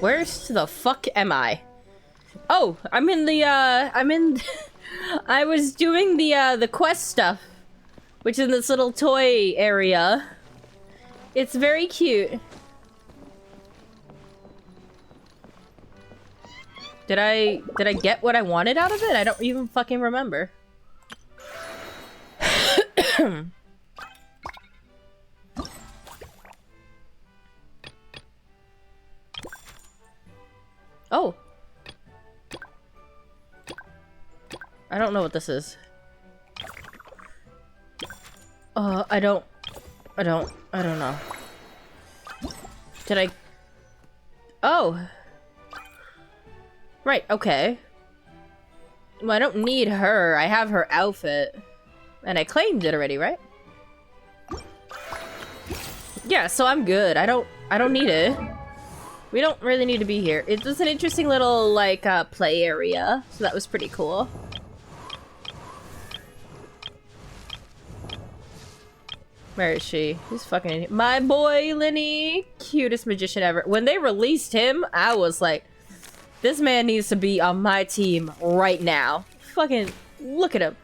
Where's the fuck am I? Oh, I'm in the, I was doing the quest stuff, which is in this little toy area. It's very cute. Did I get what I wanted out of it? I don't even fucking remember. Oh. I don't know what this is. I don't know. Did I... Oh. Right, okay. Well, I don't need her. I have her outfit. And I claimed it already, right? Yeah, so I'm good. I don't need it. We don't really need to be here. It was an interesting little, like, play area. So that was pretty cool. Where is she? Who's fucking in here? My boy, Lenny! Cutest magician ever. When they released him, I was like, this man needs to be on my team right now. Fucking look at him.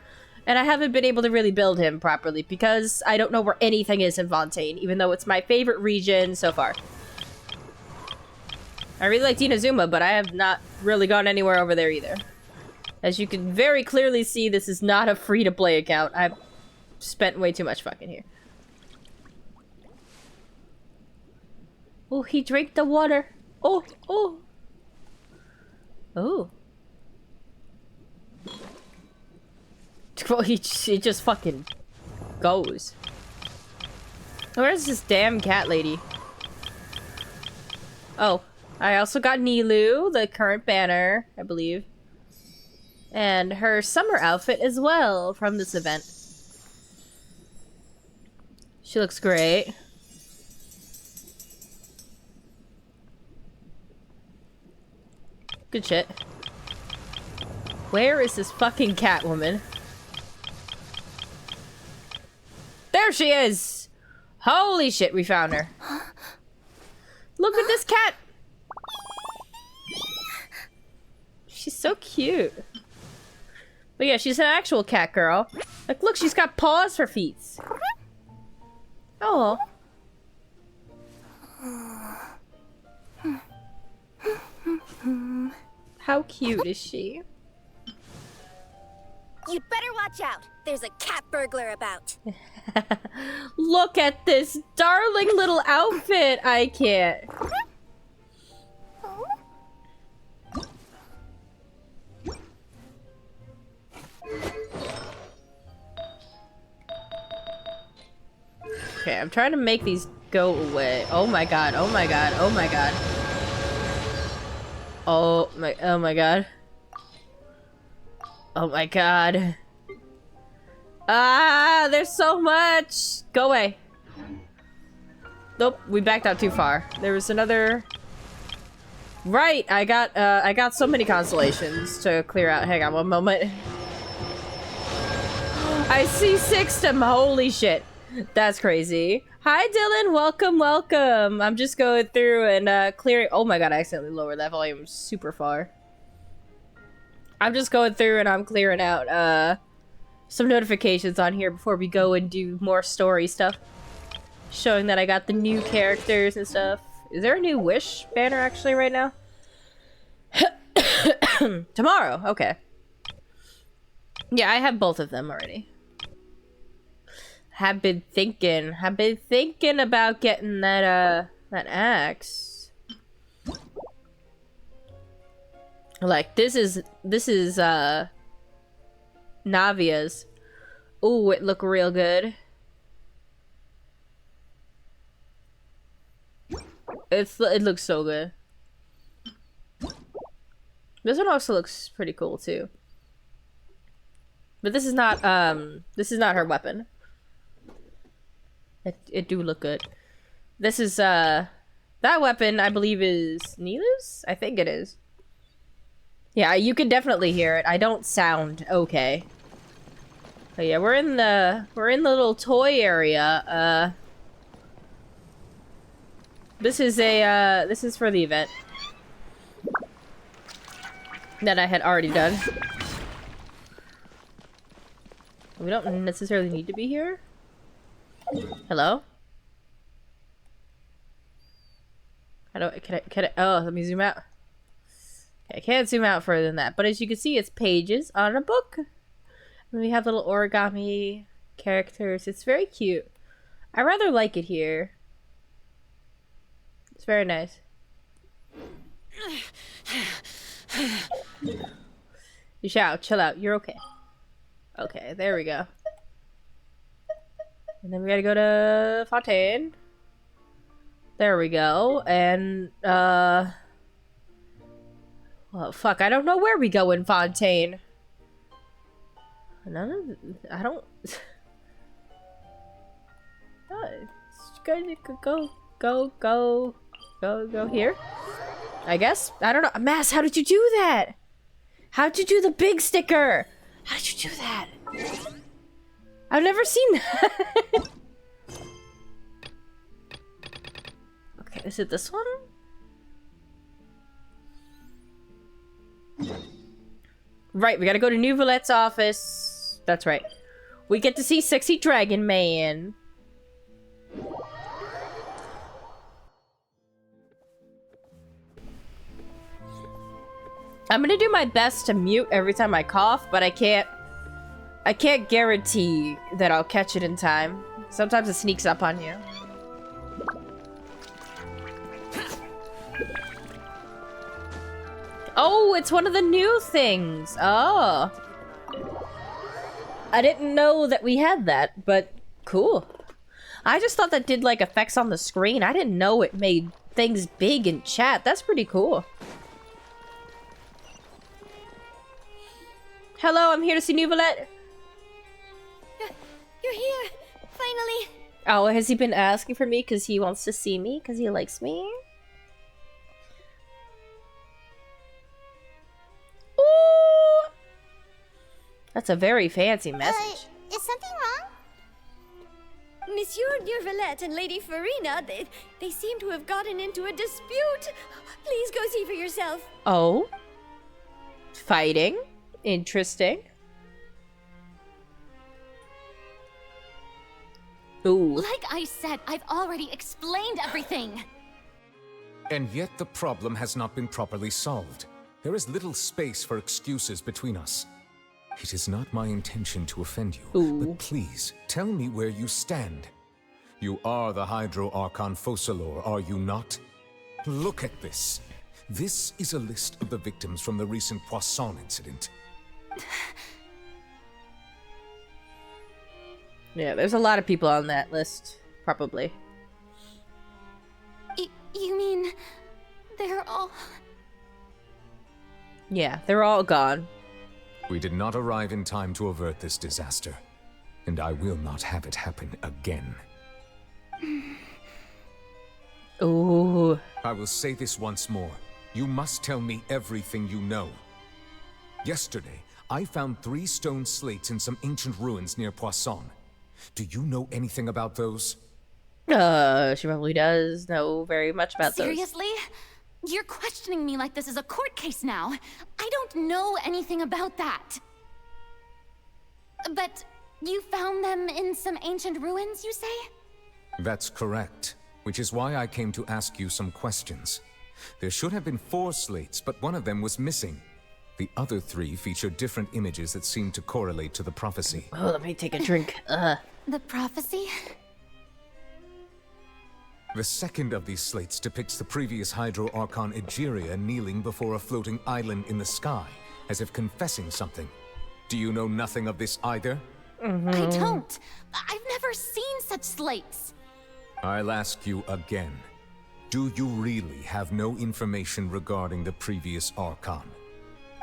And I haven't been able to really build him properly because I don't know where anything is in Fontaine, even though it's my favorite region so far. I really like Dinazuma, but I have not really gone anywhere over there either. As you can very clearly see, this is not a free-to-play account. I've spent way too much fucking here. Oh, he drank the water. Oh, oh. Oh. Well, he just fucking goes. Where's this damn cat lady? Oh, I also got Nilu, the current banner, I believe. And her summer outfit as well from this event. She looks great. Good shit. Where is this fucking cat woman? There she is! Holy shit, we found her. Look at this cat! She's so cute. But yeah, she's an actual cat girl. Like, look, she's got paws for feet. Oh. How cute is she? You'd better watch out. There's a cat burglar about. Look at this darling little outfit. I can't. Okay, I'm trying to make these go away. Oh my god, oh my god, oh my god. Oh my god. Oh my god. Ah, there's so much! Go away. Nope, we backed out too far. There was another... Right, I got so many constellations to clear out. Hang on one moment. I see Sixtum, holy shit. That's crazy. Hi Dylan, welcome, welcome. I'm just going through and clearing... Oh my god, I accidentally lowered that volume super far. I'm just going through and I'm clearing out some notifications on here before we go and do more story stuff. Showing that I got the new characters and stuff. Is there a new Wish banner actually right now? Tomorrow, okay. Yeah, I have both of them already. Have been thinking about getting that axe. Like, this is Navia's. Ooh, it look real good. It looks so good. This one also looks pretty cool too. But this is not her weapon. It do look good. This is that weapon I believe is Nilu's? I think it is. Yeah, you can definitely hear it. I don't sound okay. But yeah, we're in the little toy area. This is for the event. that I had already done. We don't necessarily need to be here. Hello? Can I, oh, let me zoom out. Okay, I can't zoom out further than that, but as you can see, it's pages on a book. And we have little origami characters. It's very cute. I rather like it here. It's very nice. You shout, chill out, you're okay. Okay, there we go. And then we gotta go to Fontaine. There we go. And, well, fuck, I don't know where we go in Fontaine. I don't... Go here. I guess? I don't know. Mass, how did you do that? How'd you do the big sticker? How did you do that? I've never seen that. Okay, is it this one? Right, we gotta go to New Villette's office. That's right. We get to see Sexy Dragon Man. I'm gonna do my best to mute every time I cough, but I can't guarantee that I'll catch it in time. Sometimes it sneaks up on you. Oh, it's one of the new things. Oh. I didn't know that we had that, but cool. I just thought that did like effects on the screen. I didn't know it made things big in chat. That's pretty cool. Hello, I'm here to see New Villette. You're here, finally. Oh, has he been asking for me because he wants to see me? Because he likes me? Ooh! That's a very fancy message. Is something wrong? Monsieur Nurvillette and Lady Farina, they seem to have gotten into a dispute. Please go see for yourself. Oh? Fighting? Interesting. Ooh. Like I said, I've already explained everything. And yet the problem has not been properly solved. There is little space for excuses between us. It is not my intention to offend you, but please, tell me where you stand. You are the Hydro Archon Focalor, are you not? Look at this. This is a list of the victims from the recent Poisson incident. Yeah, there's a lot of people on that list, probably. You mean they're all... Yeah, they're all gone. We did not arrive in time to avert this disaster, and I will not have it happen again. Ooh. I will say this once more. You must tell me everything you know. Yesterday, I found 3 stone slates in some ancient ruins near Poisson. Do you know anything about those? She probably does know very much about Seriously? You're questioning me like this is a court case now. I don't know anything about that. But you found them in some ancient ruins, you say? That's correct, which is why I came to ask you some questions. There should have been 4 slates, but one of them was missing. The other 3 feature different images that seem to correlate to the prophecy. Oh, let me take a drink. The prophecy? The second of these slates depicts the previous Hydro Archon Egeria kneeling before a floating island in the sky, as if confessing something. Do you know nothing of this either? I don't. I've never seen such slates. I'll ask you again. Do you really have no information regarding the previous Archon?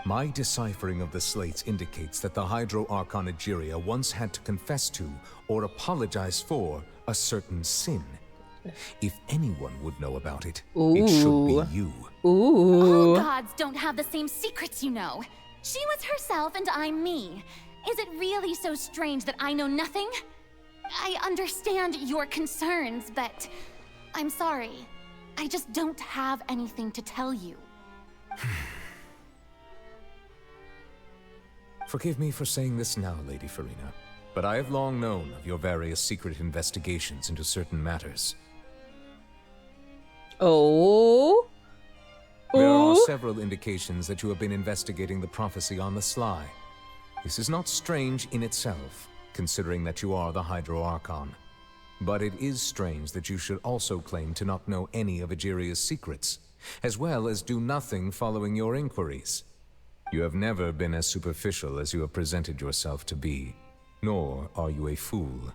My deciphering of the slates indicates that the Hydro Archon Egeria once had to confess to, or apologize for, a certain sin. If anyone would know about it, it should be you. All gods don't have the same secrets, you know. She was herself and I'm me. Is it really so strange that I know nothing? I understand your concerns, but I'm sorry. I just don't have anything to tell you. Forgive me for saying this now, Lady Farina, but I have long known of your various secret investigations into certain matters. Oh? There are Ooh. several indications that you have been investigating the prophecy on the sly. This is not strange in itself, considering that you are the Hydro Archon. But it is strange that you should also claim to not know any of Egeria's secrets, as well as do nothing following your inquiries. You have never been as superficial as you have presented yourself to be, nor are you a fool.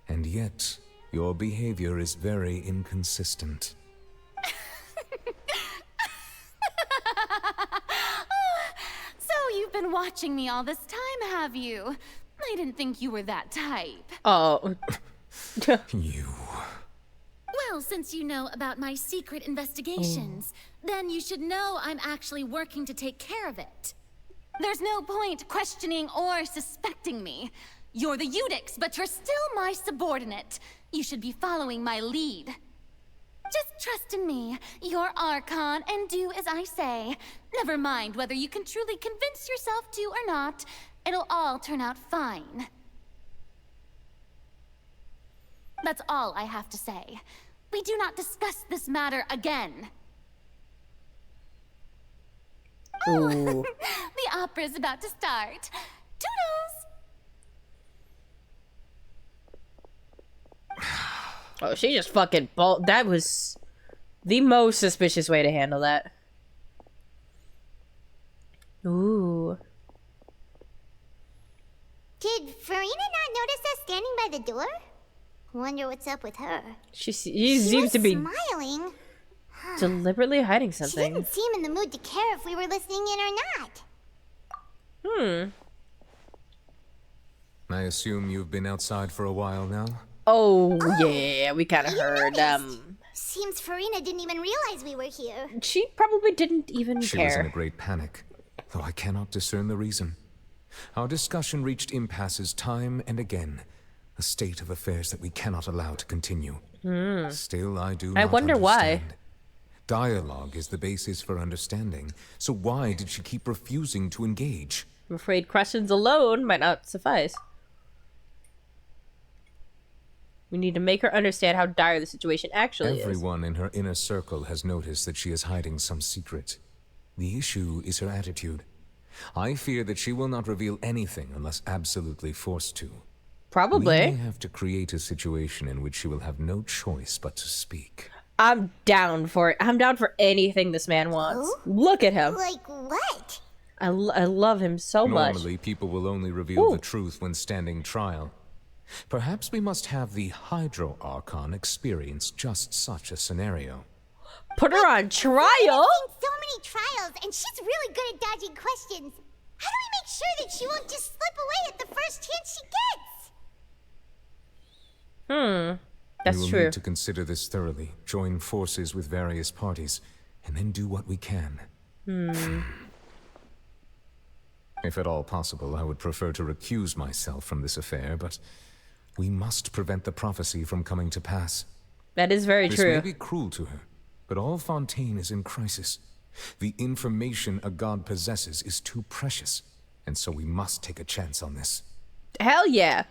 And yet, your behavior is very inconsistent. So you've been watching me all this time, have you? I didn't think you were that type. Oh. You... Well, since you know about my secret investigations, then you should know I'm actually working to take care of it. There's no point questioning or suspecting me. You're the Eudix, but you're still my subordinate. You should be following my lead. Just trust in me, your Archon, and do as I say. Never mind whether you can truly convince yourself to or not. It'll all turn out fine. That's all I have to say. We do not discuss this matter again. Oh, the opera's about to start. Toodles! Oh, she just fucking that was the most suspicious way to handle that. Ooh. Did Farina not notice us standing by the door? Wonder what's up with her. She She seems was to be smiling. deliberately hiding She something. didn't seem in the mood to care if we were listening in or not. I assume you've been outside for a while now? Oh, yeah, we kind of heard. noticed. Seems Farina didn't even realize we were here. She probably didn't even She was in a care. great panic, though I cannot discern the reason. Our discussion reached impasses time and again, a state of affairs that we cannot allow to continue. Still, I do not I wonder why. understand. Dialogue is the basis for understanding, so why did she keep refusing to engage? I'm afraid questions alone might not suffice. We need to make her understand how dire the situation actually is. Everyone in her inner circle has noticed that she is hiding some secret. The issue is her attitude. I fear that she will not reveal anything unless absolutely forced to. Probably. We may have to create a situation in which she will have no choice but to speak. I'm down for it. I'm down for anything this man wants. Look at him. Like what? I love him so much. Normally, people will only reveal the truth when standing trial. Perhaps we must have the Hydro Archon experience just such a scenario. Put her on trial? I've seen so many trials, and she's really good at dodging questions. How do we make sure that she won't just slip away at the first chance she gets? That's we will true. need to consider this thoroughly, join forces with various parties, and then do what we can. If at all possible, I would prefer to recuse myself from this affair, but we must prevent the prophecy from coming to pass. That is very This may true. be cruel to her, but all Fontaine is in crisis. The information a god possesses is too precious, and so we must take a chance on this. Hell yeah.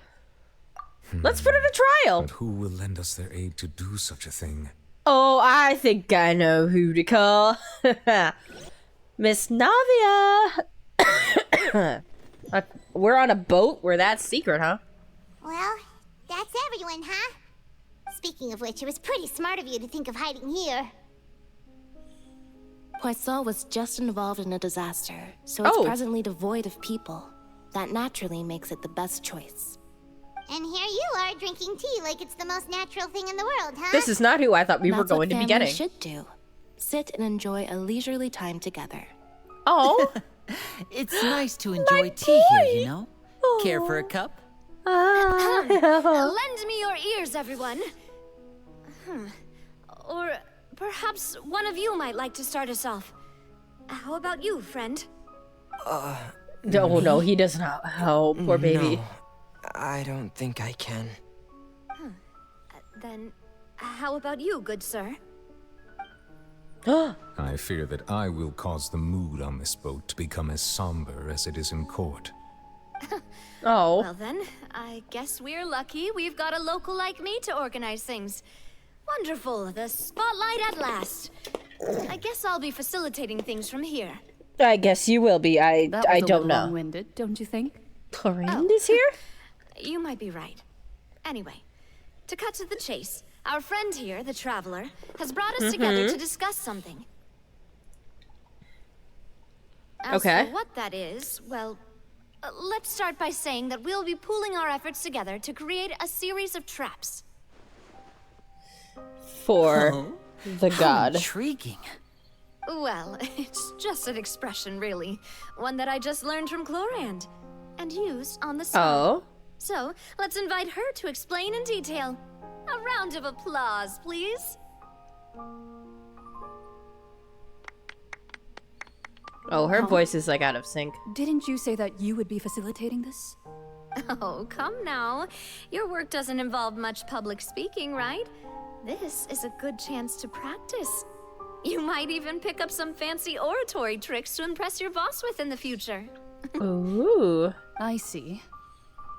Let's put her to trial. But who will lend us their aid to do such a thing? Oh, I think I know who to call. Miss Navia. We're on a boat where that's secret, huh? Well, that's everyone, huh? Speaking of which, it was pretty smart of you to think of hiding here. Poisson was just involved in a disaster, so Oh. it's presently devoid of people. That naturally makes it the best choice. And here you are drinking tea like it's the most natural thing in the world, huh? This is not who I thought we were That's what going to be families getting. should do. Sit and enjoy a leisurely time together. Oh. It's nice to enjoy tea here, you know? Care for a cup? Lend me your ears, everyone. Or perhaps one of you might like to start us off. How about you, friend? Oh no, he does not. Oh, poor baby. No, I don't think I can. Then, how about you, good sir? I fear that I will cause the mood on this boat to become as somber as it is in court. Oh. Well then, I guess we're lucky we've got a local like me to organize things. Wonderful, the spotlight at last. I guess I'll be facilitating things from here. I guess you will be. I don't know. Long-winded, don't you think? Chlorine is here? You might be right. Anyway, to cut to the chase, our friend here, the Traveler, has brought us together to discuss something. As Okay. for what that is, well, let's start by saying that we'll be pooling our efforts together to create a series of traps. For the god. Intriguing. Well, it's just an expression, really. One that I just learned from Chlorand and used on the spot. Oh. So, let's invite her to explain in detail. A round of applause, please. Oh, her voice is like out of sync. Didn't you say that you would be facilitating this? Oh, come now. Your work doesn't involve much public speaking, right? This is a good chance to practice. You might even pick up some fancy oratory tricks to impress your boss with in the future. Ooh. I see.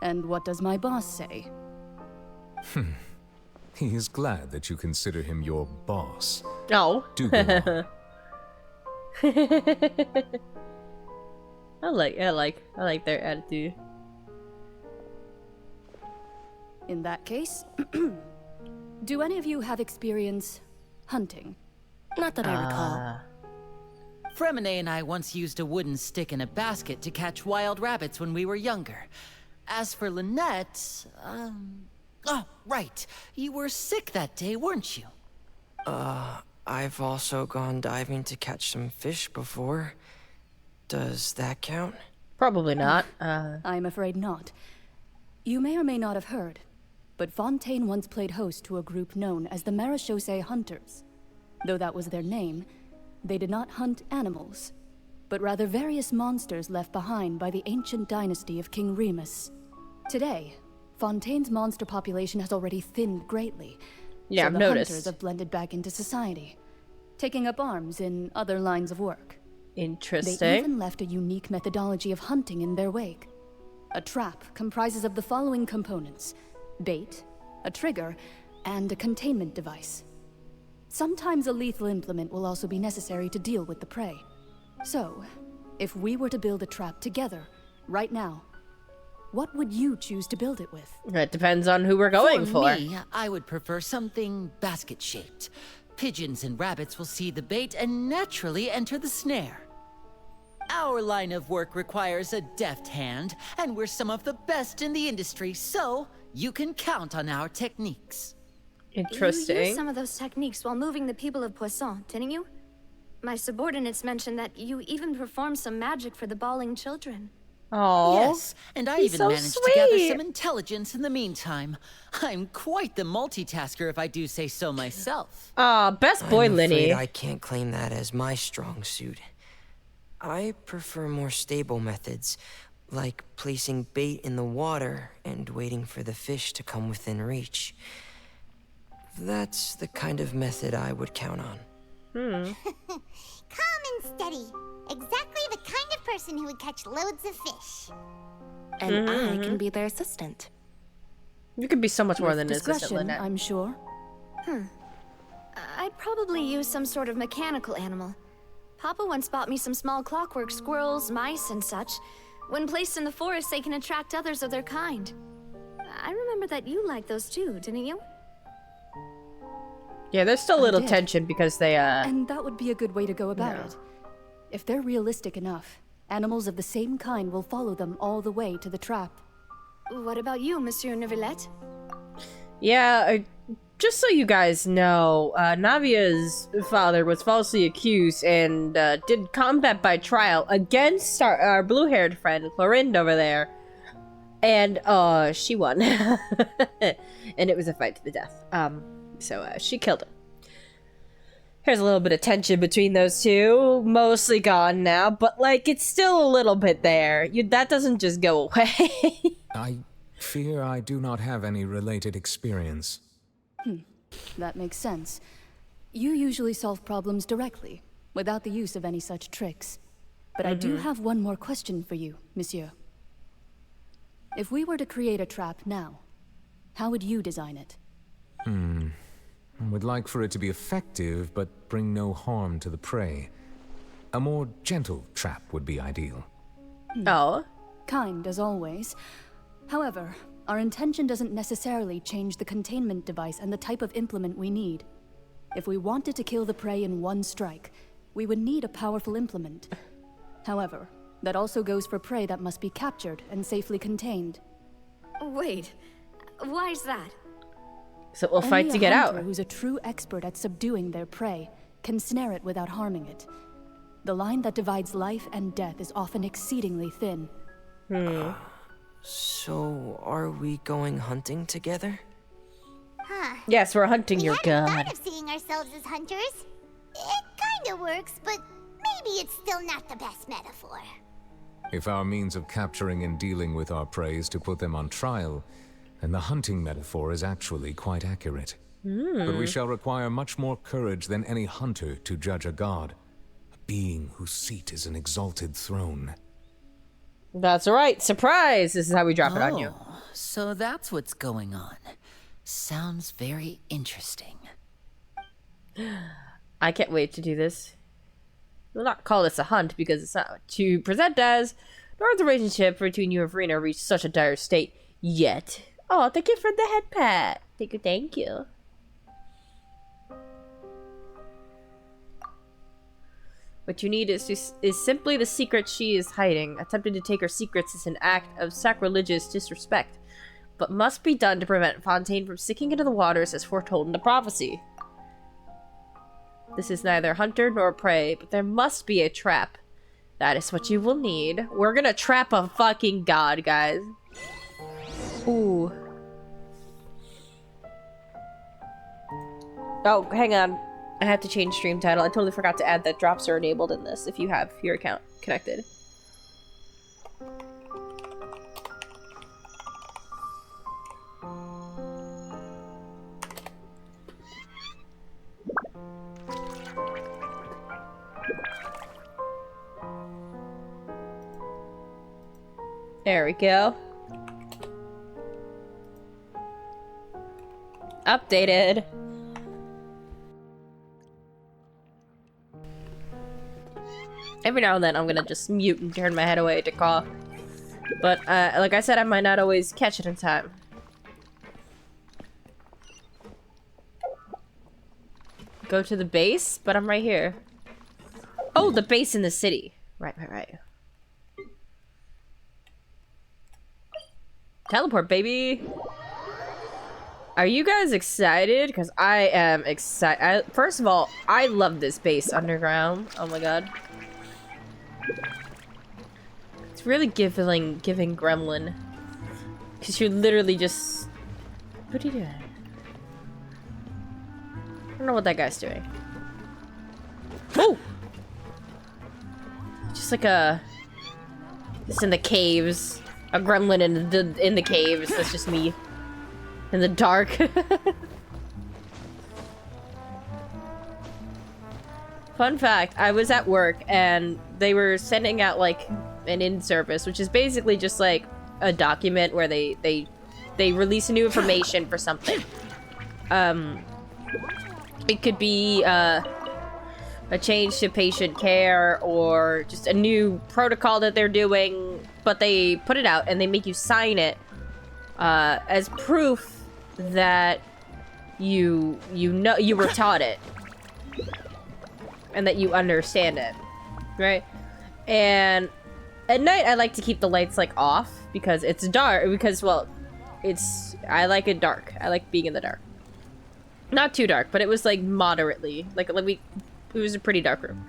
And what does my boss say? He is glad that you consider him your boss. Oh. Do go on. I like their attitude. In that case, do any of you have experience hunting? Not that I recall. Fremine and I once used a wooden stick in a basket to catch wild rabbits when we were younger. As for Lynette, oh, right. You were sick that day, weren't you? I've also gone diving to catch some fish before. Does that count? Probably not. I'm afraid not. You may or may not have heard, but Fontaine once played host to a group known as the Marechaussee Hunters. Though that was their name, they did not hunt animals, but rather various monsters left behind by the ancient dynasty of King Remus. Today, Fontaine's monster population has already thinned greatly. Yeah, so I've the noticed. hunters have blended back into society, taking up arms in other lines of work. They Interesting. even left a unique methodology of hunting in their wake. A trap comprises of the following components: bait, a trigger, and a containment device. Sometimes a lethal implement will also be necessary to deal with the prey. So, if we were to build a trap together, right now, what would you choose to build it with? It depends on who we're going for. Me, I would prefer something basket-shaped. Pigeons and rabbits will see the bait and naturally enter the snare. Our line of work requires a deft hand, and we're some of the best in the industry, so you can count on our techniques. You Interesting. used some of those techniques while moving the people of Poisson, didn't you? My subordinates mentioned that you even performed some magic for the bawling children. Oh. Yes, and I he's even so managed to gather sweet. some intelligence in the meantime. I'm quite the multitasker if I do say so myself. Best boy I'm afraid Linny. I can't claim that as my strong suit. I prefer more stable methods, like placing bait in the water and waiting for the fish to come within reach. That's the kind of method I would count on. Calm and steady. Exactly the kind of person who would catch loads of fish. And I can be their assistant. You could be so much more With than an assistant, discretion, Lynette. I'm sure. I'd probably use some sort of mechanical animal. Papa once bought me some small clockwork squirrels, mice, and such. When placed in the forest, they can attract others of their kind. I remember that you liked those too, didn't you? Yeah, there's still a little did. tension because they, And that would be a good way to go about Yeah. it. If they're realistic enough, animals of the same kind will follow them all the way to the trap. What about you, Monsieur Neuvillette? Yeah, just so you guys know, Navia's father was falsely accused and did combat by trial against our blue-haired friend, Clorinde, over there. And she won. And it was a fight to the death. So she killed him. There's a little bit of tension between those two. Mostly gone now, but, like, it's still a little bit there. That doesn't just go away. I fear I do not have any related experience. That makes sense. You usually solve problems directly, without the use of any such tricks. But I do have one more question for you, monsieur. If we were to create a trap now, how would you design it? I would like for it to be effective, but bring no harm to the prey. A more gentle trap would be ideal. Oh. Kind, as always. However, our intention doesn't necessarily change the containment device and the type of implement we need. If we wanted to kill the prey in one strike, we would need a powerful implement. However, that also goes for prey that must be captured and safely contained. Wait, why's that? So we'll fight to get Only a out. hunter who's a true expert at subduing their prey can snare it without harming it. The line that divides life and death is often exceedingly thin. So, are we going hunting together? Huh. Yes, we're hunting your We hadn't god. thought of seeing ourselves as hunters. It kinda works, but maybe it's still not the best metaphor. If our means of capturing and dealing with our prey is to put them on trial, then the hunting metaphor is actually quite accurate. But we shall require much more courage than any hunter to judge a god, a being whose seat is an exalted throne. That's right. Surprise! This is how we drop it on you. So that's what's going on. Sounds very interesting. I can't wait to do this. We'll not call this a hunt because it's not what you present as, nor has the relationship between you and Verena reached such a dire state yet. Oh, thank you for the head pat. Thank you. What you need is simply the secret she is hiding. Attempting to take her secrets is an act of sacrilegious disrespect, but must be done to prevent Fontaine from sinking into the waters as foretold in the prophecy. This is neither hunter nor prey, but there must be a trap. That is what you will need. We're gonna trap a fucking god, guys. Ooh. Oh, hang on. I have to change stream title. I totally forgot to add that drops are enabled in this if you have your account connected. There we go. Updated. Every now and then I'm gonna just mute and turn my head away to call. But, like I said, I might not always catch it in time. Go to the base? But I'm right here. Oh, the base in the city. Right. Teleport, baby! Are you guys excited? Because I am excited. First of all, I love this base underground. Oh my god. It's really giving Gremlin. Because you're literally just... What are you doing? I don't know what that guy's doing. Oh! Just like a... It's in the caves. A gremlin in the caves. That's just me. In the dark. Fun fact, I was at work and they were sending out like an in-service, which is basically just like a document where they release new information for something. It could be a change to patient care or just a new protocol that they're doing, but they put it out and they make you sign it as proof that you know you were taught it and that you understand it, right? And at night I like to keep the lights like off because it's dark, because well, I like it dark. I like being in the dark. Not too dark, but it was like moderately it was a pretty dark room.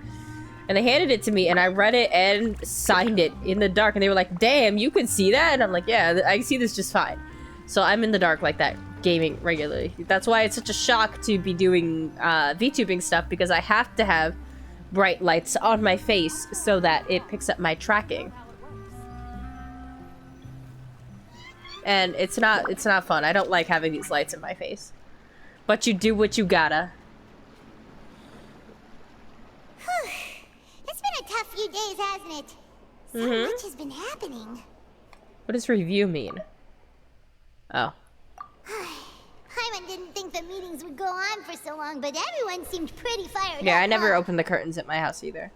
And they handed it to me and I read it and signed it in the dark and they were like, "Damn, you can see that?" And I'm like, "Yeah, I see this just fine." So I'm in the dark like that, gaming regularly. That's why it's such a shock to be doing VTubing stuff, because I have to have bright lights on my face so that it picks up my tracking. And it's not fun. I don't like having these lights in my face. But you do what you gotta. It's been a tough few days, hasn't it? So much has been happening. What does review mean? Oh. Paimon didn't think the meetings would go on for so long, but everyone seemed pretty fired up. Yeah, I never opened the curtains at my house either.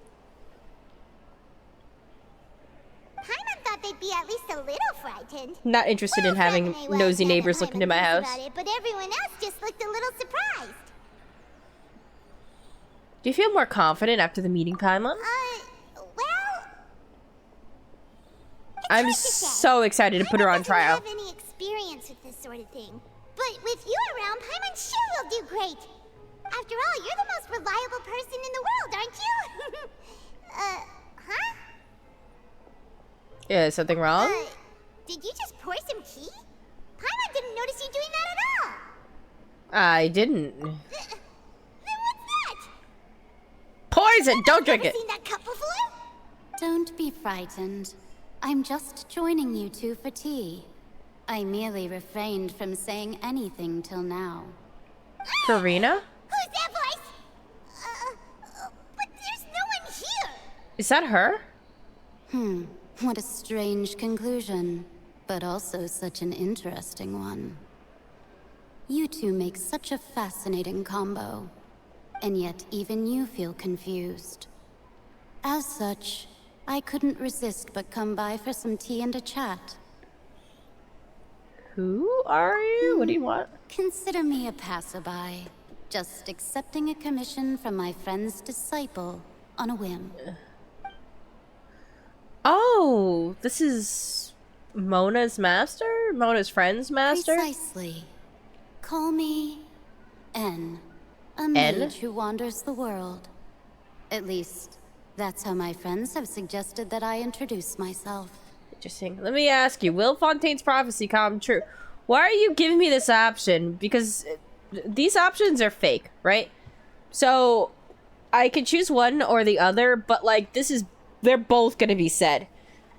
Paimon thought they'd be at least a little frightened. Not interested in having nosy neighbors look into my house. About it, but everyone else just looked a little surprised. Do you feel more confident after the meeting, Paimon? Well... I'm so excited to put her on trial. I don't have any experience with this sort of thing. But with you around, Paimon sure will do great. After all, you're the most reliable person in the world, aren't you? Huh? Yeah, is something wrong? Did you just pour some tea? Paimon didn't notice you doing that at all. I didn't. Then what's that? Poison! Don't drink it! Seen that cup before? Don't be frightened. I'm just joining you two for tea. I merely refrained from saying anything till now. Karina? Who's that voice? But there's no one here. Is that her? What a strange conclusion, but also such an interesting one. You two make such a fascinating combo, and yet even you feel confused. As such, I couldn't resist but come by for some tea and a chat. Who are you? What do you want? Consider me a passerby, just accepting a commission from my friend's disciple on a whim. Oh, this is Mona's master? Mona's friend's master? Precisely. Call me N, a mage who wanders the world. At least, that's how my friends have suggested that I introduce myself. Interesting. Let me ask you, will Fontaine's prophecy come true? Why are you giving me this option? Because these options are fake, right? So, I could choose one or the other, but like, they're both gonna be said.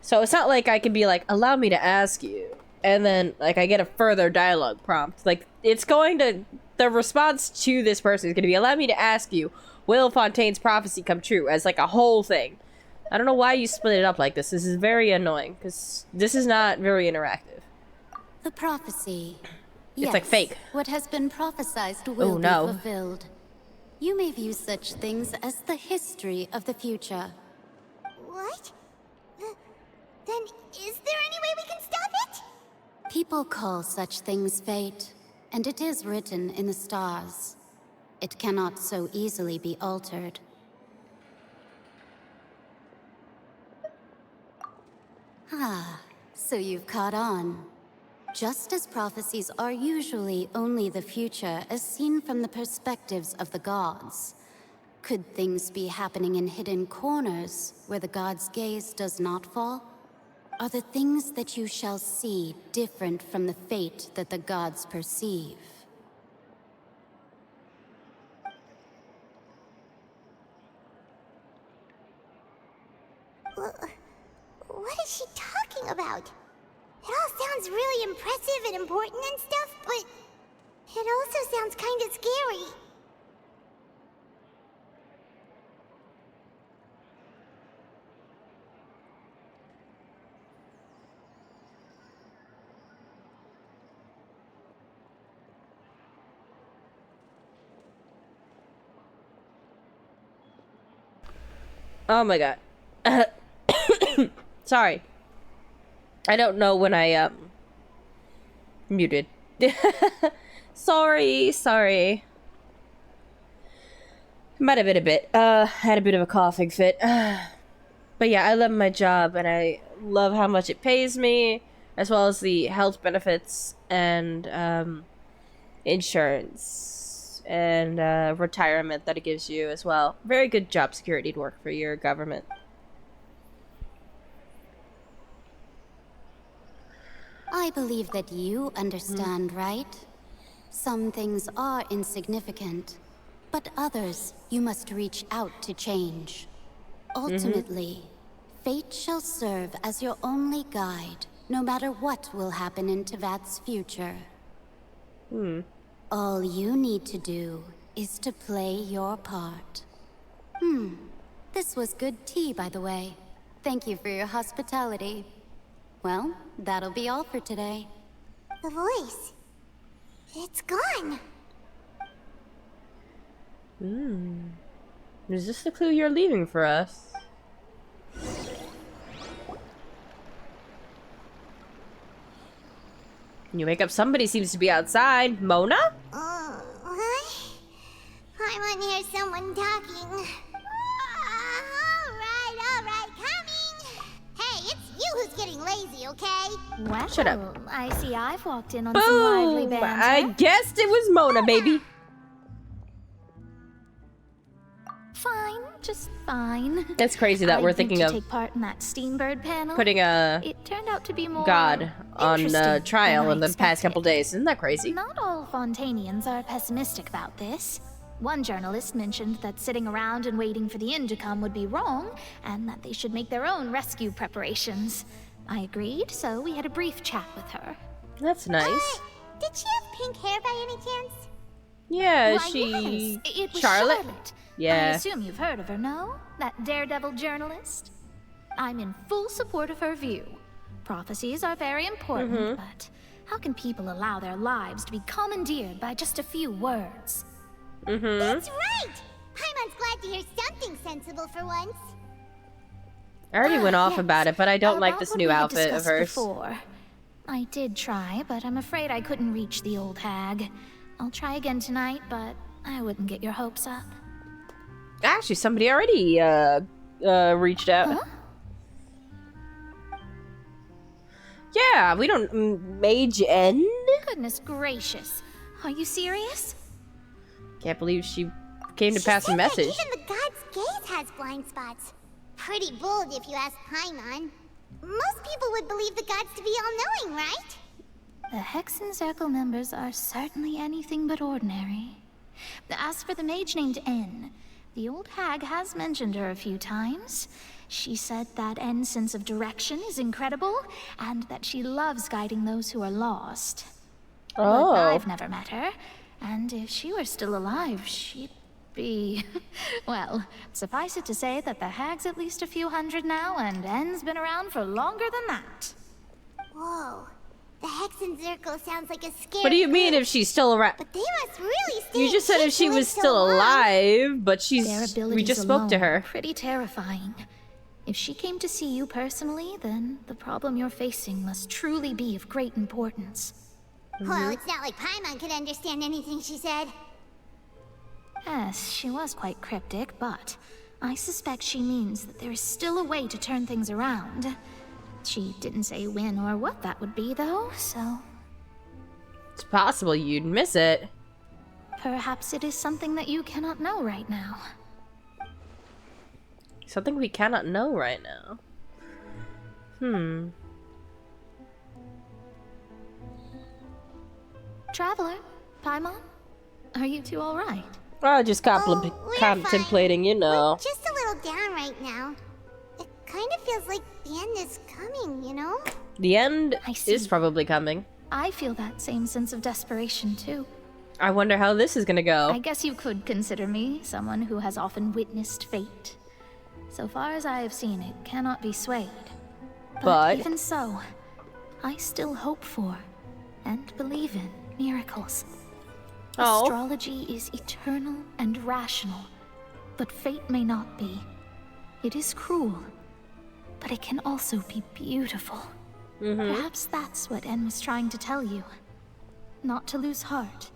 So it's not like I can be like, allow me to ask you, and then like I get a further dialogue prompt. Like, it's going to, the response to this person is gonna be, allow me to ask you, will Fontaine's prophecy come true? As like a whole thing. I don't know why you split it up like this. This is very annoying, because this is not very interactive. The prophecy. It's like fake. What has been prophesized will be fulfilled. You may view such things as the history of the future. What? Then is there any way we can stop it? People call such things fate, and it is written in the stars. It cannot so easily be altered. Ah, so you've caught on. Just as prophecies are usually only the future as seen from the perspectives of the gods, could things be happening in hidden corners where the gods' gaze does not fall? Are the things that you shall see different from the fate that the gods perceive? What is she talking about? It all sounds really impressive and important and stuff, but it also sounds kind of scary. Oh my god. Sorry. I don't know when I, muted. Sorry. Might have been a bit. Had a bit of a coughing fit. But yeah, I love my job, and I love how much it pays me, as well as the health benefits, and, insurance, and, retirement that it gives you as well. Very good job security to work for your government. I believe that you understand, right? Some things are insignificant, but others you must reach out to change. Ultimately, fate shall serve as your only guide, no matter what will happen in Tevat's future. All you need to do is to play your part. This was good tea, by the way. Thank you for your hospitality. Well, that'll be all for today. The voice. It's gone. Is this the clue you're leaving for us? You wake up, somebody seems to be outside. Mona? What? I want to hear someone talking. Alright, coming. Hey, it's you who's getting lazy, okay? Well, Shut up. I see I've walked in on some lively Boom! banter. I guessed it was Mona, baby. Fine, just fine. That's crazy that I we're went thinking to of take part in that Steambird panel. putting a It turned out to be more god on interesting trial than I in the past couple expected. days. Isn't that crazy? Not all Fontanians are pessimistic about this. One journalist mentioned that sitting around and waiting for the end to come would be wrong, and that they should make their own rescue preparations. I agreed, so we had a brief chat with her. That's nice. Did she have pink hair by any chance? Yeah, Why, she... yes, it was Charlotte? I Yeah. assume you've heard of her, no? That daredevil journalist? I'm in full support of her view. Prophecies are very important, but how can people allow their lives to be commandeered by just a few words? That's right! Paimon's glad to hear something sensible for once. I already went off Yes, about it, but I don't like about this what new we had outfit of discussed hers. Before. I did try, but I'm afraid I couldn't reach the old hag. I'll try again tonight, but I wouldn't get your hopes up. Actually, somebody already reached out. Huh? Yeah, we don't... Mage N? Goodness gracious. Are you serious? Can't believe she came to She pass a said that message. even the god's gaze has blind spots. Pretty bold if you ask Paimon. Most people would believe the gods to be all-knowing, right? The Hexen Circle members are certainly anything but ordinary. As for the mage named N, the old hag has mentioned her a few times. She said that N's sense of direction is incredible, and that she loves guiding those who are lost. Oh. But I've never met her, and if she were still alive, she'd be... Well, suffice it to say that the hag's at least a few hundred now, and N's been around for longer than that. Whoa. The Hexen Circle sounds like a scary What do you mean group, if she's still around? But they must really stay You just said if she was still alive. alive, but Their she's... abilities We just spoke to alone her. are pretty terrifying. If she came to see you personally, then the problem you're facing must truly be of great importance. Well, it's not like Paimon could understand anything she said. Yes, she was quite cryptic, but I suspect she means that there is still a way to turn things around. She didn't say when or what that would be, though, so It's possible you'd miss it. perhaps it is something that you cannot know right now. Something we cannot know right now. Traveler, Paimon, are you two all right? Oh, just We're contemplating, you fine. know. We're just a little down right now. It kind of feels like the end is coming, you know? The end I see. is probably coming. I feel that same sense of desperation, too. I wonder how this is gonna go. I guess you could consider me someone who has often witnessed fate. So far as I have seen, it cannot be swayed. But- even so, I still hope for and believe in miracles. Oh. Astrology is eternal and rational, but fate may not be. It is cruel, but it can also be beautiful. Perhaps that's what En was trying to tell you. Not to lose heart,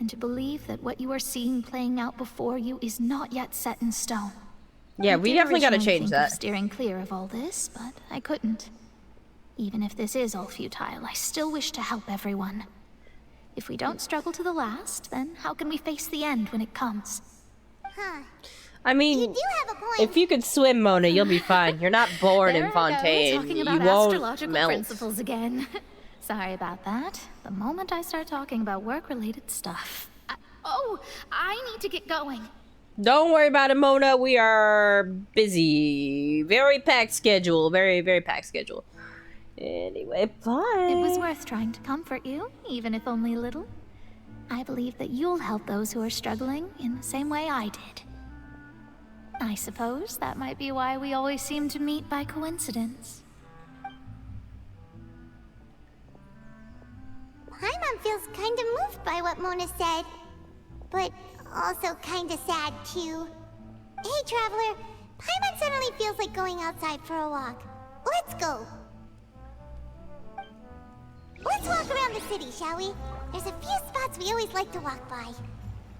and to believe that what you are seeing playing out before you is not yet set in stone. Yeah, I we did definitely gotta originally change think of that. steering clear of all this, but I couldn't. Even if this is all futile, I still wish to help everyone. If we don't struggle to the last, then how can we face the end when it comes? Huh. I You mean, do have a point. if you could swim, Mona, you'll be fine. You're not born There in we go, Fontaine. talking You about won't astrological melt. principles again. Sorry about that. The moment I start talking about work-related stuff. I need to get going. Don't worry about it, Mona. We are busy. Very packed schedule. Very, very packed schedule. Anyway, bye. It was worth trying to comfort you, even if only a little. I believe that you'll help those who are struggling in the same way I did. I suppose that might be why we always seem to meet by coincidence. Paimon feels kinda moved by what Mona said. But also kinda sad, too. Hey, Traveler. Paimon suddenly feels like going outside for a walk. Let's go. Let's walk around the city, shall we? There's a few spots we always like to walk by.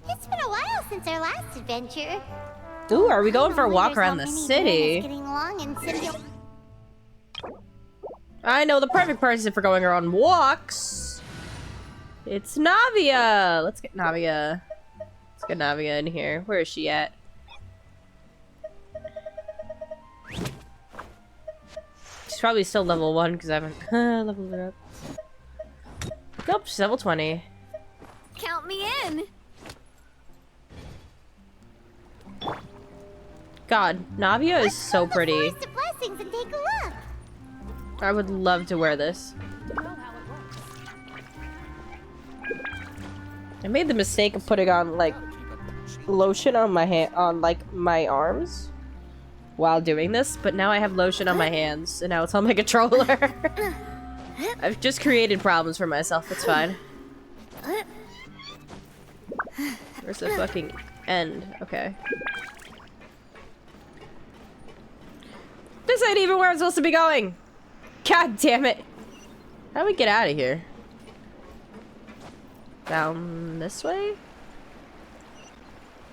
It's been a while since our last adventure. Ooh, are we going for a walk around the city? I know the perfect person for going around walks. It's Navia. Let's get Navia. Let's get Navia in here. Where is she at? She's probably still level 1 because I haven't leveled her up. Nope, she's level 20. Count me in. God, Navia is so pretty. Forest of Blessings and take a look. I would love to wear this. I made the mistake of putting on like lotion on my hand, on like my arms while doing this, but now I have lotion on my hands and now it's on my controller. I've just created problems for myself. It's fine. Where's the fucking end? Okay. This ain't even where I'm supposed to be going! God damn it! How do we get out of here? Down this way?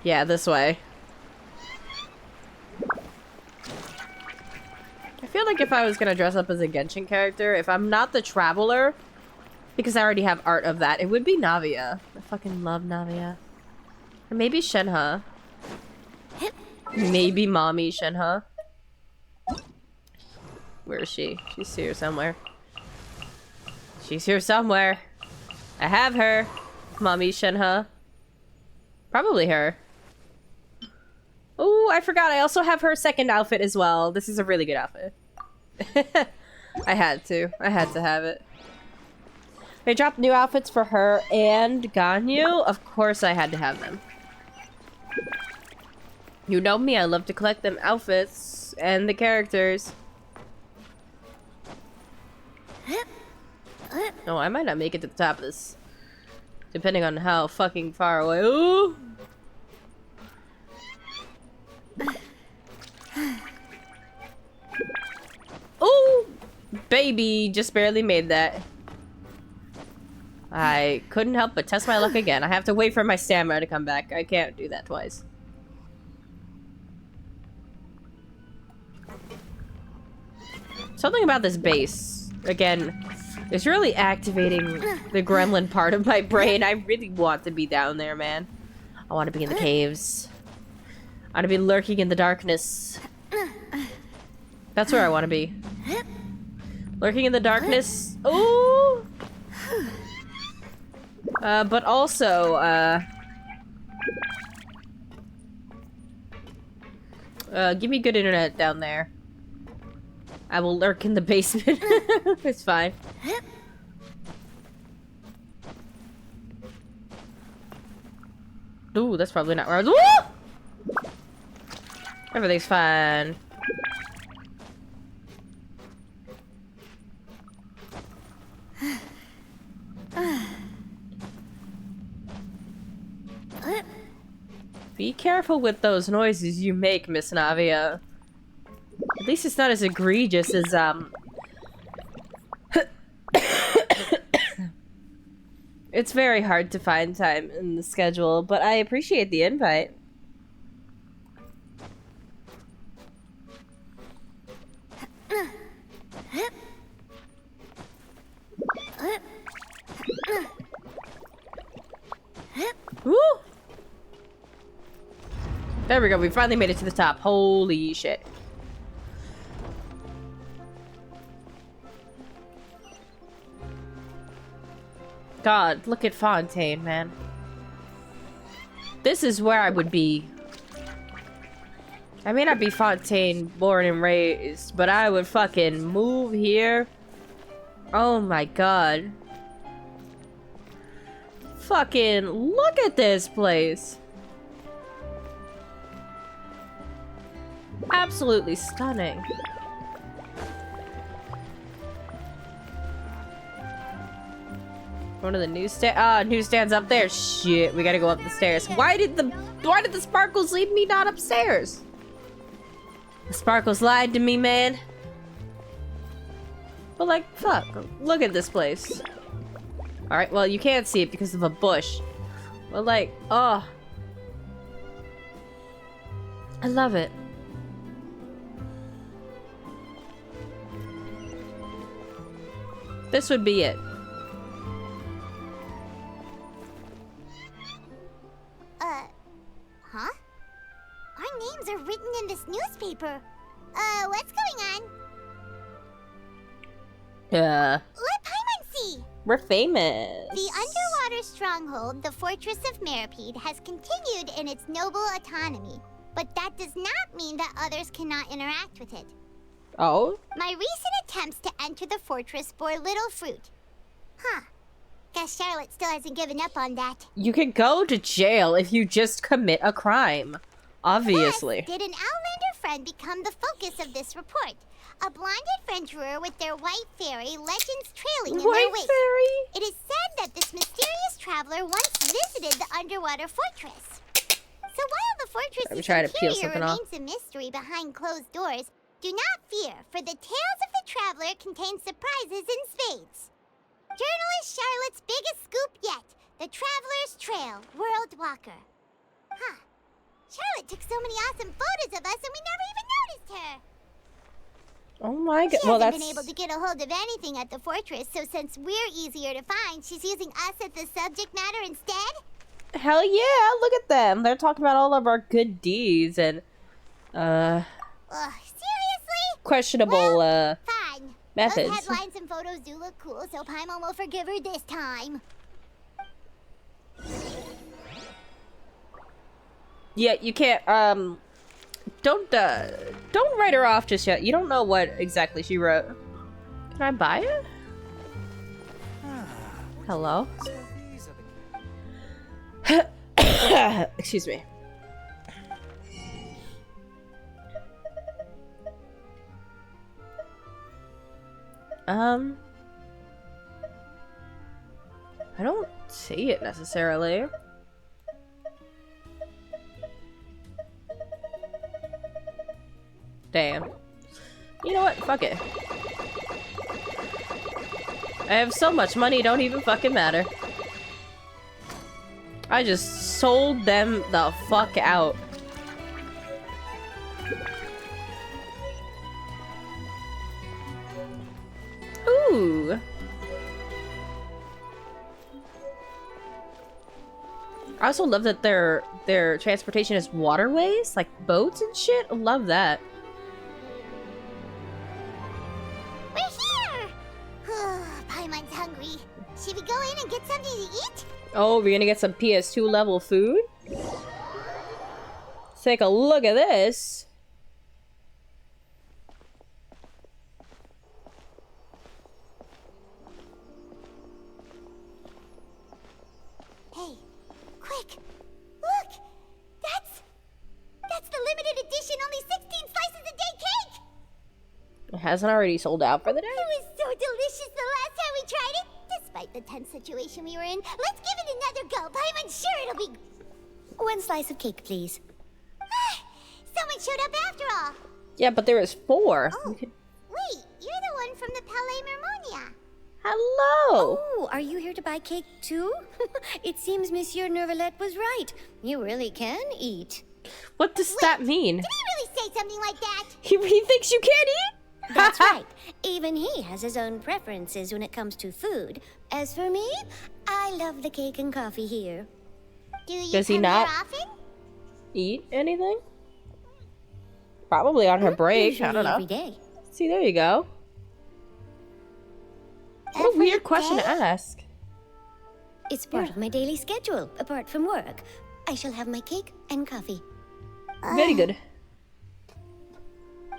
Yeah, this way. I feel like if I was gonna dress up as a Genshin character, if I'm not the Traveler, because I already have art of that, it would be Navia. I fucking love Navia. Or maybe Shenhe. Maybe Mommy Shenhe. Where is she? She's here somewhere. She's here somewhere. I have her. Mommy Shenhe. Probably her. Oh, I forgot. I also have her second outfit as well. This is a really good outfit. I had to. I had to have it. They dropped new outfits for her and Ganyu. Of course I had to have them. You know me. I love to collect them outfits and the characters. No, I might not make it to the top of this. Depending on how fucking far away. Ooh! Ooh! Baby, just barely made that. I couldn't help but test my luck again. I have to wait for my stamina to come back. I can't do that twice. Something about this base, again, is really activating the gremlin part of my brain. I really want to be down there, man. I want to be in the caves. I want to be lurking in the darkness. That's where I want to be. Lurking in the darkness. Ooh! But also, give me good internet down there. I will lurk in the basement. It's fine. Ooh, that's probably not where I was. Woo! Everything's fine. Be careful with those noises you make, Miss Navia. At least it's not as egregious as, It's very hard to find time in the schedule, but I appreciate the invite. Woo! There we go, we finally made it to the top. Holy shit. God, look at Fontaine, man. This is where I would be. I may not be Fontaine born and raised, but I would fucking move here. Oh my god. Fucking look at this place. Absolutely stunning. One of the newsstands up there. Shit, we gotta go up the stairs. Why did the sparkles lead me not upstairs? The sparkles lied to me, man. But like, fuck, look at this place. Alright, well, you can't see it because of a bush. But like, oh. I love it. This would be it. Huh? Our names are written in this newspaper. What's going on? Yeah. Let Paimon see! We're famous. The underwater stronghold, the Fortress of Meripede, has continued in its noble autonomy. But that does not mean that others cannot interact with it. Oh? My recent attempts to enter the fortress bore little fruit. Huh. Guess Charlotte still hasn't given up on that. You can go to jail if you just commit a crime. Obviously. Thus, did an Outlander friend become the focus of this report? A blonde adventurer with their white fairy, legends trailing in their wake. Fairy? It is said that this mysterious traveler once visited the underwater fortress. So while the fortress's interior remains a mystery behind closed doors, do not fear, for the tales of the traveler contain surprises in spades. Journalist Charlotte's biggest scoop yet, the Traveler's Trail, World Walker. Huh. Charlotte took so many awesome photos of us and we never even noticed her. Oh my god. She well, hasn't been able to get a hold of anything at the fortress, so since we're easier to find, she's using us as the subject matter instead? Hell yeah, look at them. They're talking about all of our good deeds and, seriously? questionable, fine. methods. Those headlines and photos do look cool, so Paimon will forgive her this time. Yeah, you can't, don't write her off just yet. You don't know what exactly she wrote. Can I buy it? Hello? Excuse me. I don't see it necessarily. Damn. You know what? Fuck it. I have so much money, it don't even fucking matter. I just sold them the fuck out. Ooh. I also love that their transportation is waterways, like boats and shit. I love that. We're here! Paimon's hungry. Should we go in and get something to eat? Oh, we're gonna get some PS2 level food? Let's take a look at this. Hey, quick! Look! That's the limited edition only 16 slices a day cake! It hasn't already sold out for the day? It was so delicious the last time we tried it! Despite the tense situation we were in, let's give it another go. Paimon's sure it'll be... One slice of cake, please. Someone showed up after all! Yeah, but there is 4. Oh, wait, you're the one from the Palais Mermonia. Hello! Oh, are you here to buy cake too? It seems Monsieur Neuvillette was right. You really can eat. What does that mean? Did he really say something like that? He thinks you can't eat? That's right. Even he has his own preferences when it comes to food. As for me, I love the cake and coffee here. Does he not eat anything? Probably on her break. I don't know. Every day. See, there you go. What a weird question to ask. It's part of my daily schedule, apart from work. I shall have my cake and coffee. Very good.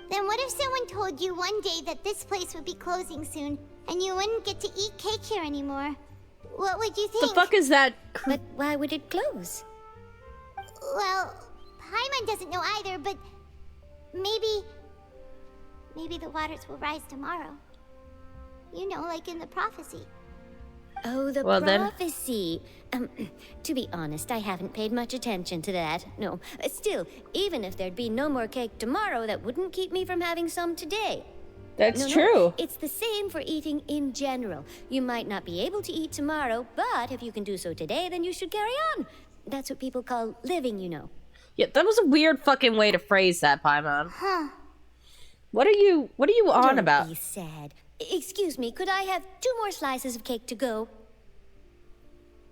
Then what if someone told you one day that this place would be closing soon, and you wouldn't get to eat cake here anymore? What would you think? The fuck is that? But why would it close? Well, Paimon doesn't know either, but maybe the waters will rise tomorrow. You know, like in the prophecy. Oh, the prophecy. To be honest, I haven't paid much attention to that. No, still, even if there'd be no more cake tomorrow, that wouldn't keep me from having some today. That's true. It's the same for eating in general. You might not be able to eat tomorrow, but if you can do so today, then you should carry on. That's what people call living, you know. Yeah, that was a weird fucking way to phrase that, Paimon. Huh. What are you on about? Don't be sad. Excuse me, could I have 2 more slices of cake to go?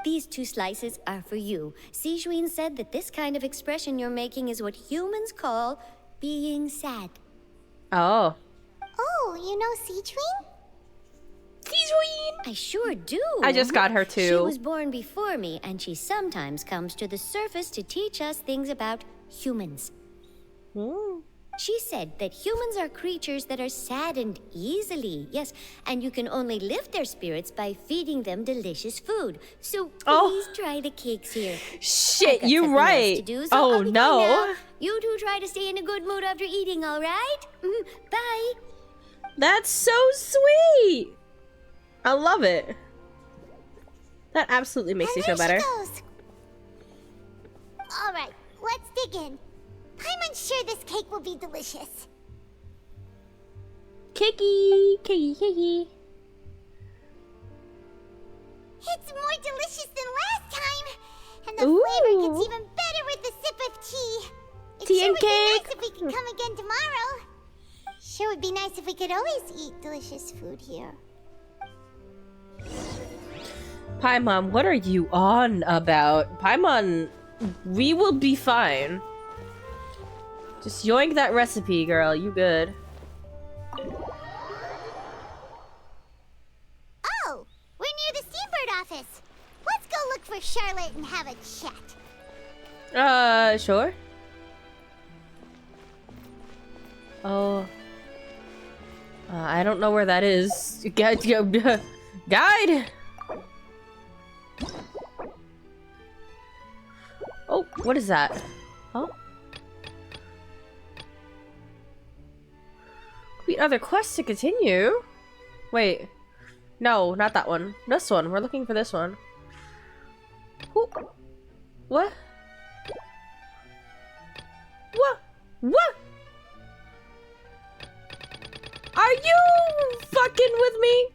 These 2 slices are for you. Sijuin said that this kind of expression you're making is what humans call being sad. Oh. Oh, you know Sijuin? Sijuin! I sure do. I just got her too. She was born before me, and she sometimes comes to the surface to teach us things about humans. She said that humans are creatures that are saddened easily, yes, and you can only lift their spirits by feeding them delicious food. So please try the cakes here. Shit, you're right. So oh no. You two try to stay in a good mood after eating, all right? Bye. That's so sweet. I love it. That absolutely makes me feel better. All right, let's dig in. I'm sure this cake will be delicious. Cakey. It's more delicious than last time, and the flavor gets even better with a sip of tea. Tea and cake. Nice if we can come again tomorrow. Sure would be nice if we could always eat delicious food here. Paimon, what are you on about? Paimon, we will be fine. Just yoink that recipe, girl. You good. Oh, we're near the Steambird office. Let's go look for Charlotte and have a chat. Sure. Oh. I don't know where that is. Guide! Oh, what is that? Huh? Complete other quests to continue? Wait. No, not that one. This one. We're looking for this one. Ooh. What? What? What? Are you fucking with me?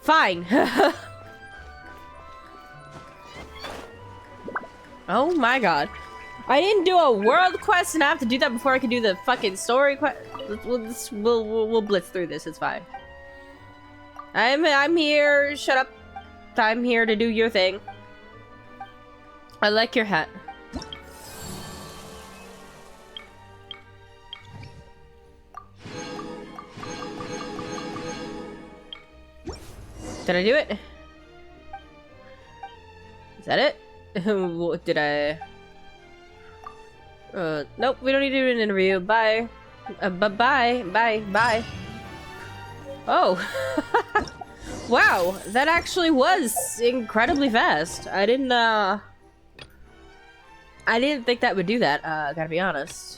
Fine. Oh my god. I didn't do a world quest and I have to do that before I can do the fucking story quest. We'll blitz through this. It's fine. I'm here. Shut up. I'm here to do your thing. I like your hat. Did I do it? Is that it? What did I... nope, we don't need to do an interview. Bye. Bye. Oh. Wow, that actually was incredibly fast. I didn't think that would do that, gotta be honest.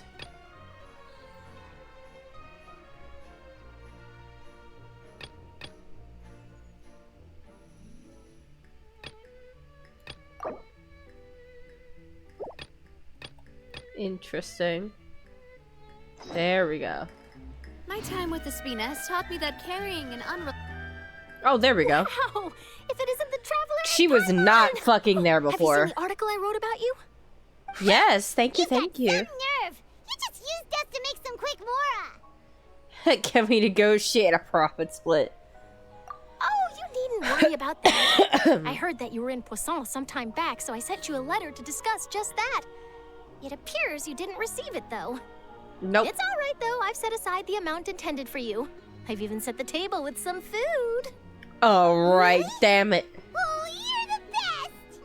Interesting. There we go. My time with the Spina taught me that carrying an Oh, there we go. Wow! If it isn't the Traveler, She was not fucking there before. Have you seen the article I wrote about you? Yes, thank you, thank you. Some nerve. You just used us to make some quick mora. Get me to negotiate a profit split. Oh, you needn't worry about that. I heard that you were in Poisson some time back, so I sent you a letter to discuss just that. It appears you didn't receive it, though. Nope. It's all right, though. I've set aside the amount intended for you. I've even set the table with some food. Alright, damn it. Oh, you're the best.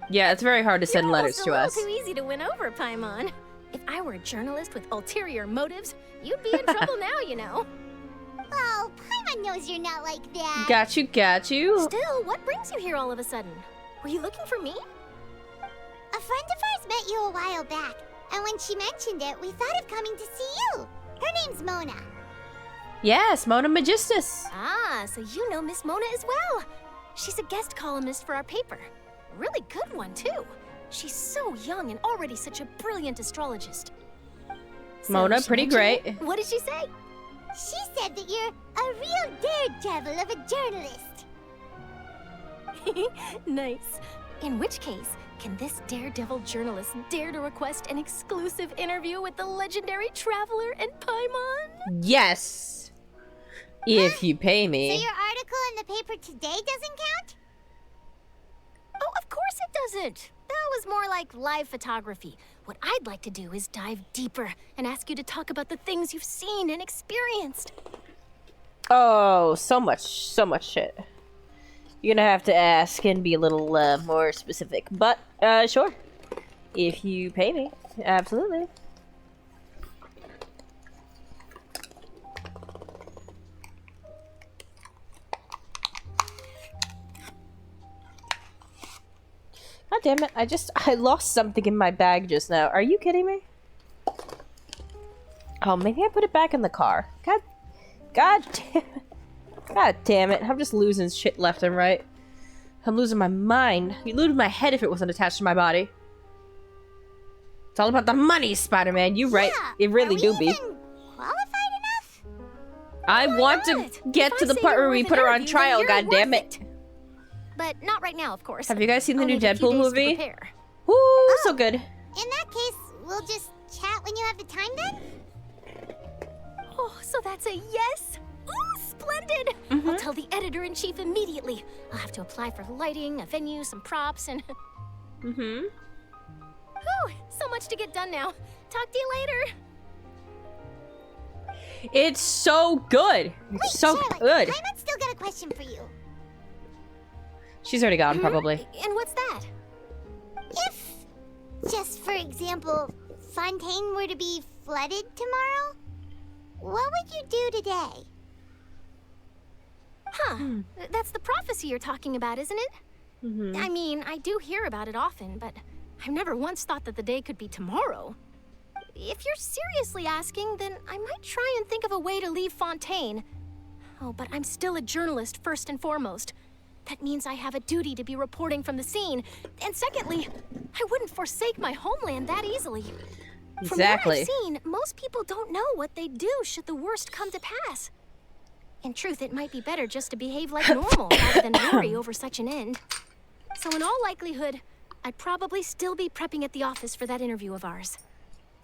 Yeah, it's very hard to send letters to us. It's a little too easy to win over, Paimon. If I were a journalist with ulterior motives, you'd be in trouble now, you know. Oh, Paimon knows you're not like that. Got you. Still, what brings you here all of a sudden? Were you looking for me? A friend of ours met you a while back, and when she mentioned it, we thought of coming to see you. Her name's Mona. Yes, Mona Magistus. Ah, so you know Miss Mona as well. She's a guest columnist for our paper. Really good one, too. She's so young and already such a brilliant astrologist. Mona, pretty great. What did she say? She said that you're a real daredevil of a journalist. Nice. In which case, can this daredevil journalist dare to request an exclusive interview with the legendary traveler and Paimon? Yes. If you pay me. So your article in the paper today doesn't count? Oh, of course it doesn't. That was more like live photography. What I'd like to do is dive deeper and ask you to talk about the things you've seen and experienced. Oh, so much shit. You're gonna have to ask and be a little more specific. But, sure. If you pay me. Absolutely. God damn it, I lost something in my bag just now. Are you kidding me? Oh, maybe I put it back in the car. God damn it. God damn it. I'm just losing shit left and right. I'm losing my mind. You'd lose my head if it wasn't attached to my body. It's all about the money, Spider-Man. You right. Yeah, It really do be. Qualified enough? I want to get to the part where we put her on trial, god damn it. But not right now, of course. Have you guys seen the Only new have a few Deadpool days to movie? prepare. Woo, so good. In that case, we'll just chat when you have the time then? Oh, so that's a yes? Ooh, splendid! I'll tell the editor-in-chief immediately. I'll have to apply for lighting, a venue, some props, and... Whew, so much to get done now. Talk to you later. It's so good. It's so good. Paimon's still got a question for you. She's already gone, probably. And what's that? If, just for example, Fontaine were to be flooded tomorrow, what would you do today? Huh. That's the prophecy you're talking about, isn't it? I mean, I do hear about it often, but I've never once thought that the day could be tomorrow. If you're seriously asking, then I might try and think of a way to leave Fontaine. Oh, but I'm still a journalist first and foremost. That means I have a duty to be reporting from the scene. And secondly, I wouldn't forsake my homeland that easily. Exactly. From what I've seen, most people don't know what they'd do should the worst come to pass. In truth, it might be better just to behave like normal rather than worry over such an end. So in all likelihood, I'd probably still be prepping at the office for that interview of ours.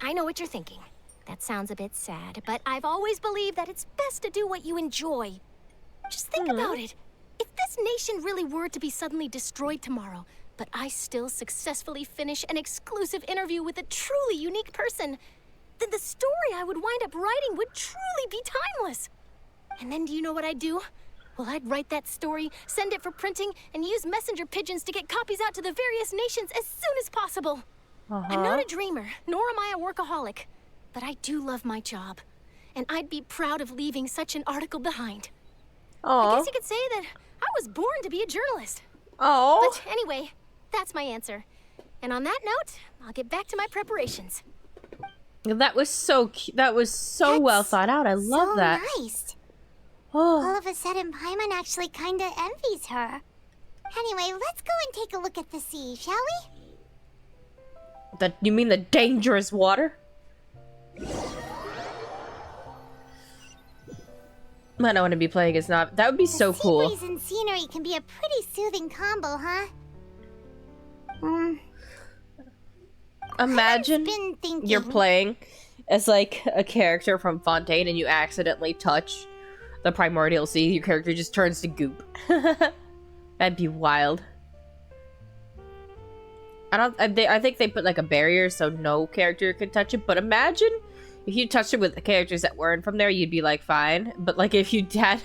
I know what you're thinking. That sounds a bit sad, but I've always believed that it's best to do what you enjoy. Just think about it. If this nation really were to be suddenly destroyed tomorrow, but I still successfully finish an exclusive interview with a truly unique person, then the story I would wind up writing would truly be timeless. And then do you know what I'd do? Well, I'd write that story, send it for printing, and use messenger pigeons to get copies out to the various nations as soon as possible. I'm not a dreamer, nor am I a workaholic, but I do love my job, and I'd be proud of leaving such an article behind. I guess you could say that I was born to be a journalist. But anyway, that's my answer. And on that note, I'll get back to my preparations. That was so that was so well thought out. I love that. Nice. All of a sudden, Paimon actually kinda envies her. Anyway, let's go and take a look at the sea, shall we? You mean the dangerous water? I don't want to be playing as not. That would be so cool. Sea breeze and scenery can be a pretty soothing combo, huh? Imagine you're playing as like a character from Fontaine and you accidentally touch the primordial sea. Your character just turns to goop. That'd be wild. I think they put like a barrier so no character could touch it. But imagine if you touched it with the characters that weren't from there, you'd be like fine. But like if you just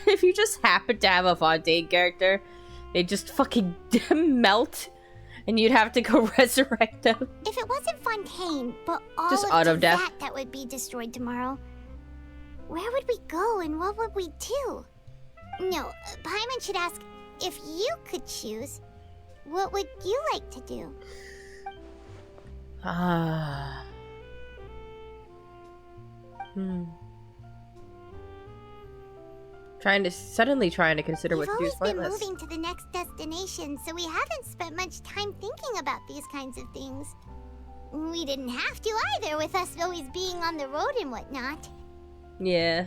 happened to have a Fontaine character, they just fucking melt, and you'd have to go resurrect them. If it wasn't Fontaine, but all just of auto death that would be destroyed tomorrow, where would we go and what would we do? No, Paimon should ask, if you could choose, what would you like to do? Suddenly trying to consider what to do is pointless. We've always been moving to the next destination, so we haven't spent much time thinking about these kinds of things. We didn't have to either, with us always being on the road and whatnot. Yeah.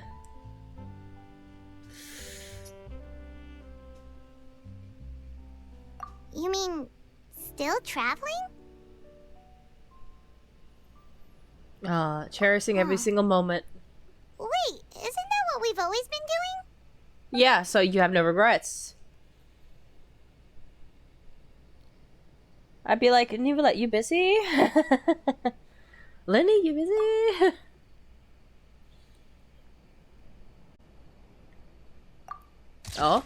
You mean, still traveling? Cherishing every single moment. Wait, isn't that what we've always been doing? Yeah, so you have no regrets. I'd be like, Nivela, you busy? Lenny, you busy? Oh?